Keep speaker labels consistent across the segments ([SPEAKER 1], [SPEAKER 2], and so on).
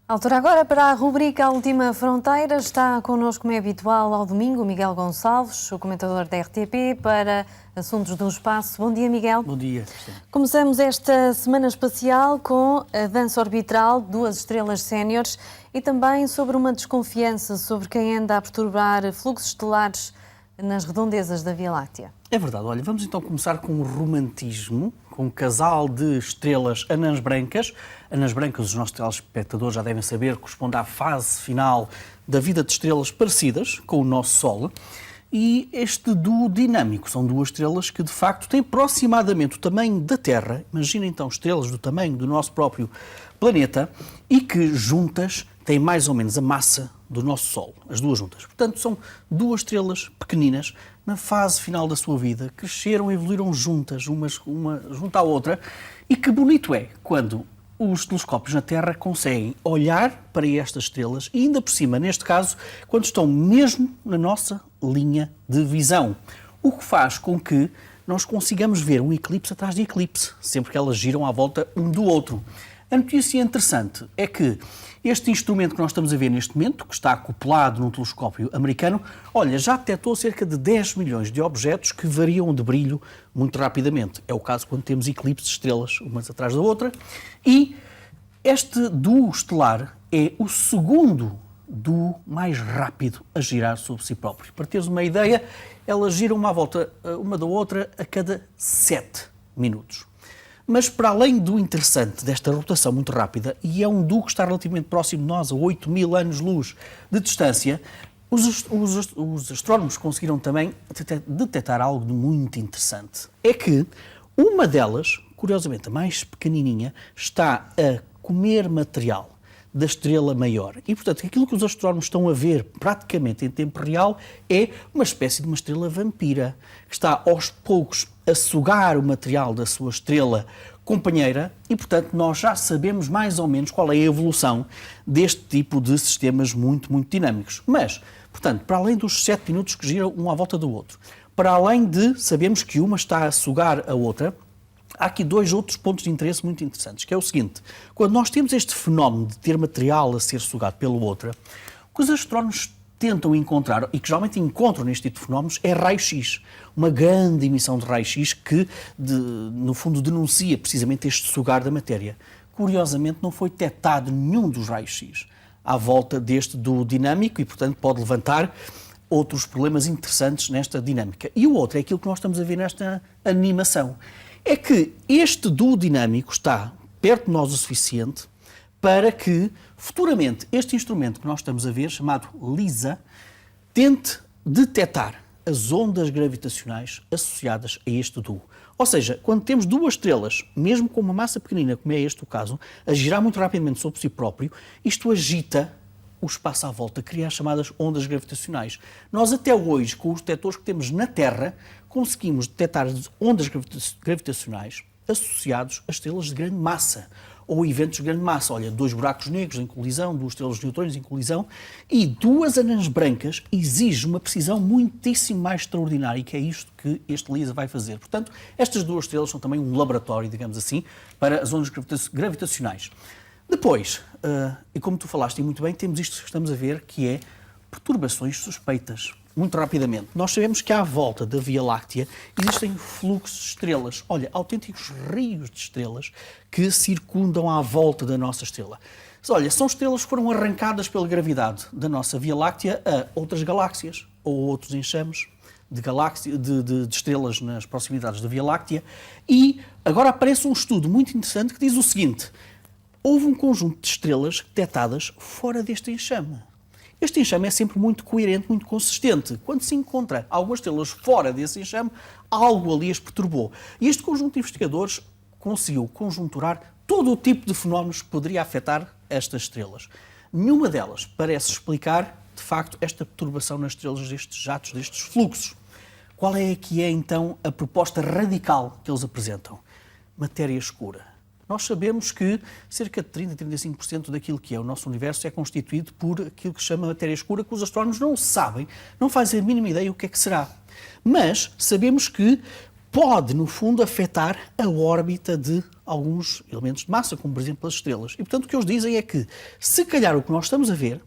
[SPEAKER 1] Altura agora para a rubrica A Última Fronteira. Está connosco, como é habitual, ao domingo, o Miguel Gonçalves, o comentador da RTP, para assuntos do espaço. Bom dia, Miguel.
[SPEAKER 2] Bom dia.
[SPEAKER 1] Começamos esta semana espacial com a dança orbital, 2 estrelas séniores, e também sobre uma desconfiança sobre quem anda a perturbar fluxos estelares nas redondezas da Via Láctea.
[SPEAKER 2] É verdade. Olha, vamos então começar com o romantismo, com um casal de estrelas anãs brancas. Anãs brancas, os nossos telespectadores já devem saber, corresponde à fase final da vida de estrelas parecidas com o nosso Sol. E este duo dinâmico são 2 estrelas que, de facto, têm aproximadamente o tamanho da Terra. Imagina então estrelas do tamanho do nosso próprio planeta e que juntas têm mais ou menos a massa do nosso Sol, as 2 juntas. Portanto, são 2 estrelas pequeninas na fase final da sua vida, cresceram e evoluíram juntas, uma junto à outra. E que bonito é quando os telescópios na Terra conseguem olhar para estas estrelas e ainda por cima, neste caso, quando estão mesmo na nossa linha de visão. O que faz com que nós consigamos ver um eclipse atrás de eclipse, sempre que elas giram à volta um do outro. A notícia interessante é que este instrumento que nós estamos a ver neste momento, que está acoplado num telescópio americano, olha, já detectou cerca de 10 milhões de objetos que variam de brilho muito rapidamente. É o caso quando temos eclipses de estrelas, umas atrás da outra. E este duo estelar é o segundo duo mais rápido a girar sobre si próprio. Para teres uma ideia, elas giram uma volta uma da outra a cada 7 minutos. Mas para além do interessante desta rotação muito rápida, e é um duo que está relativamente próximo de nós, a 8.000 anos-luz de distância, os astrónomos conseguiram também detectar algo de muito interessante. É que uma delas, curiosamente a mais pequenininha, está a comer material da estrela maior. E, portanto, aquilo que os astrónomos estão a ver praticamente em tempo real é uma espécie de uma estrela vampira, que está aos poucos a sugar o material da sua estrela companheira e, portanto, nós já sabemos mais ou menos qual é a evolução deste tipo de sistemas muito, muito dinâmicos. Mas, portanto, para além dos 7 minutos que giram um à volta do outro, para além de sabermos que uma está a sugar a outra, há aqui 2 outros pontos de interesse muito interessantes, que é o seguinte: quando nós temos este fenómeno de ter material a ser sugado pela outra, o que os astrónomos tentam encontrar, e que geralmente encontram neste tipo de fenómenos, é raio-x. Uma grande emissão de raio-x que, no fundo, denuncia precisamente este sugar da matéria. Curiosamente, não foi detectado nenhum dos raios-x à volta deste duo dinâmico e, portanto, pode levantar outros problemas interessantes nesta dinâmica. E o outro é aquilo que nós estamos a ver nesta animação. É que este duo dinâmico está perto de nós o suficiente para que, futuramente, este instrumento que nós estamos a ver, chamado LISA, tente detectar as ondas gravitacionais associadas a este duo. Ou seja, quando temos 2 estrelas, mesmo com uma massa pequenina, como é este o caso, a girar muito rapidamente sobre si próprio, isto agita o espaço à volta, cria as chamadas ondas gravitacionais. Nós até hoje, com os detectores que temos na Terra, conseguimos detectar ondas gravitacionais associados a estrelas de grande massa ou eventos de grande massa. Olha, 2 buracos negros em colisão, 2 estrelas de neutrões em colisão e 2 anãs brancas exige uma precisão muitíssimo mais extraordinária, e que é isto que este LISA vai fazer. Portanto, estas 2 estrelas são também um laboratório, digamos assim, para as ondas gravitacionais. Depois, e como tu falaste muito bem, temos isto que estamos a ver, que é perturbações suspeitas. Muito rapidamente, nós sabemos que à volta da Via Láctea existem fluxos de estrelas, olha, autênticos rios de estrelas que circundam à volta da nossa estrela. Olha, são estrelas que foram arrancadas pela gravidade da nossa Via Láctea a outras galáxias ou outros enxames de estrelas nas proximidades da Via Láctea, e agora aparece um estudo muito interessante que diz o seguinte: houve um conjunto de estrelas detectadas fora deste enxame. Este enxame é sempre muito coerente, muito consistente. Quando se encontra algumas estrelas fora desse enxame, algo ali as perturbou. E este conjunto de investigadores conseguiu conjunturar todo o tipo de fenómenos que poderia afetar estas estrelas. Nenhuma delas parece explicar, de facto, esta perturbação nas estrelas destes jatos, destes fluxos. Qual é que é, então, a proposta radical que eles apresentam? Matéria escura. Nós sabemos que cerca de 30% a 35% daquilo que é o nosso universo é constituído por aquilo que se chama matéria escura, que os astrónomos não sabem, não fazem a mínima ideia o que é que será. Mas sabemos que pode, no fundo, afetar a órbita de alguns elementos de massa, como, por exemplo, as estrelas. E, portanto, o que eles dizem é que, se calhar, o que nós estamos a ver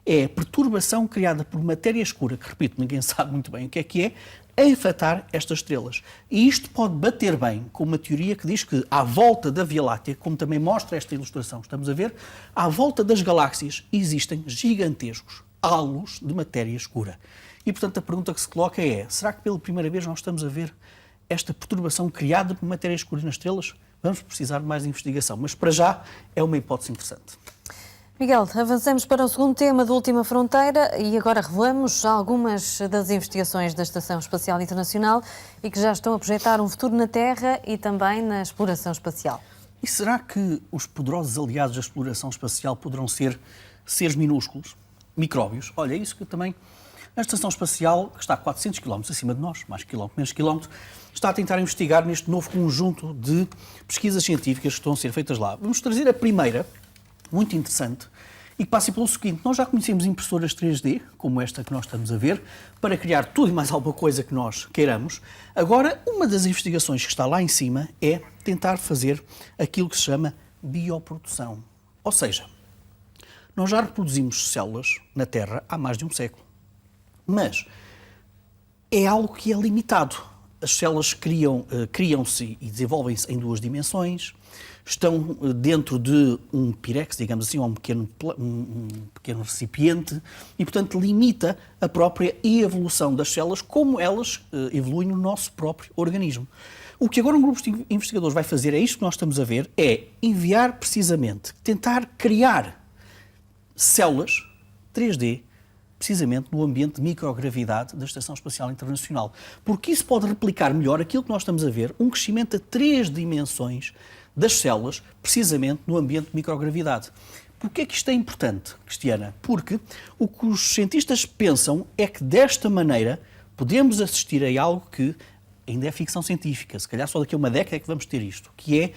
[SPEAKER 2] é a perturbação criada por matéria escura, que, repito, ninguém sabe muito bem o que é, a afetar estas estrelas. E isto pode bater bem com uma teoria que diz que, à volta da Via Láctea, como também mostra esta ilustração que estamos a ver, à volta das galáxias existem gigantescos halos de matéria escura. E, portanto, a pergunta que se coloca é: será que pela primeira vez nós estamos a ver esta perturbação criada por matéria escura nas estrelas? Vamos precisar de mais investigação, mas para já é uma hipótese interessante.
[SPEAKER 1] Miguel, avançamos para o segundo tema do Última Fronteira e agora revelamos algumas das investigações da Estação Espacial Internacional e que já estão a projetar um futuro na Terra e também na exploração espacial.
[SPEAKER 2] E será que os poderosos aliados da exploração espacial poderão ser seres minúsculos, micróbios? Olha, é isso que também a Estação Espacial, que está a 400 km acima de nós, mais quilómetro, menos quilómetro, está a tentar investigar neste novo conjunto de pesquisas científicas que estão a ser feitas lá. Vamos trazer a primeira, muito interessante, e que passa pelo seguinte: nós já conhecemos impressoras 3D, como esta que nós estamos a ver, para criar tudo e mais alguma coisa que nós queiramos. Agora, uma das investigações que está lá em cima é tentar fazer aquilo que se chama bioprodução. Ou seja, nós já reproduzimos células na Terra há mais de um século, mas é algo que é limitado. As células criam-se e desenvolvem-se em duas dimensões, estão dentro de um pirex, digamos assim, ou um pequeno recipiente, e, portanto, limita a própria evolução das células, como elas evoluem no nosso próprio organismo. O que agora um grupo de investigadores vai fazer, é isto que nós estamos a ver, é enviar precisamente, tentar criar células 3D, precisamente no ambiente de microgravidade da Estação Espacial Internacional. Porque isso pode replicar melhor aquilo que nós estamos a ver, um crescimento a 3 dimensões das células, precisamente no ambiente de microgravidade. Porquê é que isto é importante, Cristiana? Porque o que os cientistas pensam é que, desta maneira, podemos assistir a algo que ainda é ficção científica, se calhar só daqui a uma década é que vamos ter isto, que é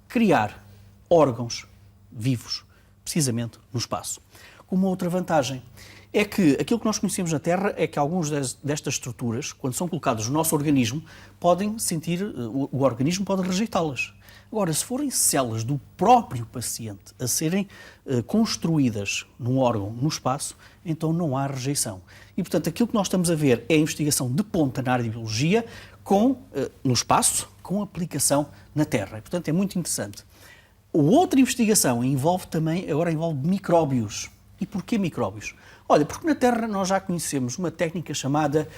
[SPEAKER 2] criar órgãos vivos, precisamente no espaço. Uma outra vantagem é que aquilo que nós conhecemos na Terra é que algumas destas estruturas, quando são colocadas no nosso organismo, podem sentir, o organismo pode rejeitá-las. Agora, se forem células do próprio paciente a serem construídas num órgão, no espaço, então não há rejeição. E, portanto, aquilo que nós estamos a ver é a investigação de ponta na área de biologia no espaço, com aplicação na Terra. E, portanto, é muito interessante. Outra investigação envolve micróbios. E porquê micróbios? Olha, porque na Terra nós já conhecemos uma técnica chamada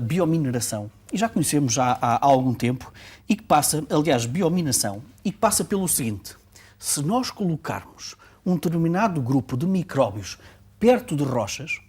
[SPEAKER 2] biomineração. E já conhecemos há algum tempo, e que passa, aliás, biominação, e que passa pelo seguinte: se nós colocarmos um determinado grupo de micróbios perto de rochas,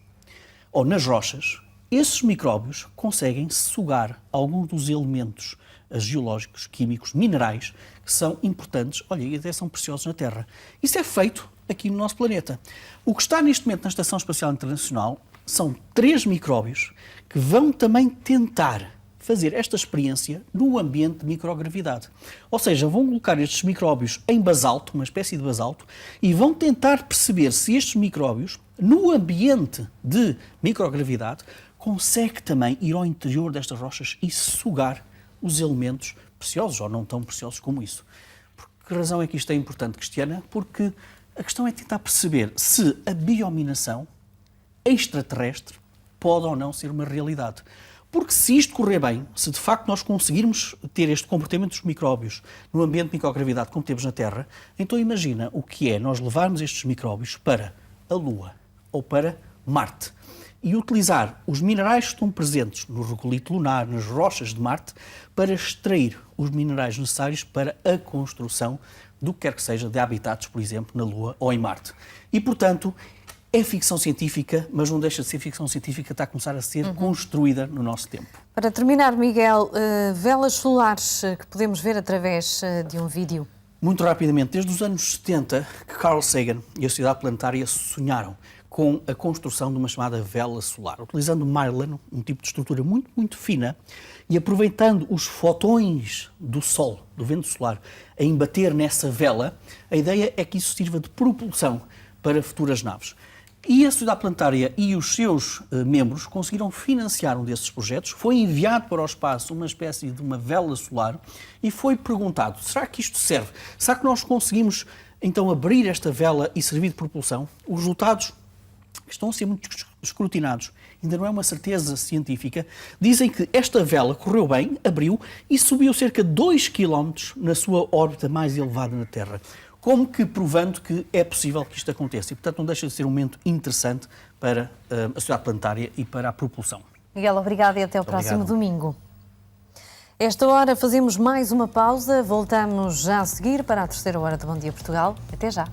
[SPEAKER 2] ou nas rochas, esses micróbios conseguem sugar alguns dos elementos geológicos, químicos, minerais, que são importantes, olha, e até são preciosos na Terra. Isso é feito aqui no nosso planeta. O que está neste momento na Estação Espacial Internacional são 3 micróbios que vão também tentar fazer esta experiência no ambiente de microgravidade. Ou seja, vão colocar estes micróbios em basalto, uma espécie de basalto, e vão tentar perceber se estes micróbios, no ambiente de microgravidade, conseguem também ir ao interior destas rochas e sugar os elementos preciosos ou não tão preciosos como isso. Por que razão é que isto é importante, Cristiana? Porque a questão é tentar perceber se a biominação extraterrestre pode ou não ser uma realidade. Porque se isto correr bem, se de facto nós conseguirmos ter este comportamento dos micróbios no ambiente de microgravidade como temos na Terra, então imagina o que é nós levarmos estes micróbios para a Lua ou para Marte e utilizar os minerais que estão presentes no regolito lunar, nas rochas de Marte, para extrair os minerais necessários para a construção do que quer que seja de habitats, por exemplo, na Lua ou em Marte. E, portanto, é ficção científica, mas não deixa de ser ficção científica, está a começar a ser construída no nosso tempo.
[SPEAKER 1] Para terminar, Miguel, velas solares que podemos ver através de um vídeo.
[SPEAKER 2] Muito rapidamente, desde os anos 70, que Carl Sagan e a Sociedade Planetária sonharam com a construção de uma chamada vela solar, utilizando Mylan, um tipo de estrutura muito, muito fina, e aproveitando os fotões do Sol, do vento solar, a embater nessa vela, a ideia é que isso sirva de propulsão para futuras naves. E a Sociedade Planetária e os seus membros conseguiram financiar um desses projetos. Foi enviado para o espaço uma espécie de uma vela solar e foi perguntado, será que isto serve? Será que nós conseguimos então abrir esta vela e servir de propulsão? Os resultados estão a ser muito escrutinados, ainda não é uma certeza científica, dizem que esta vela correu bem, abriu e subiu cerca de 2 km na sua órbita mais elevada na Terra. Como que provando que é possível que isto aconteça. E, portanto, não deixa de ser um momento interessante para a Sociedade Planetária e para a propulsão.
[SPEAKER 1] Miguel, obrigada e até o próximo domingo. Esta hora fazemos mais uma pausa, voltamos já a seguir para a terceira hora do Bom Dia Portugal. Até já.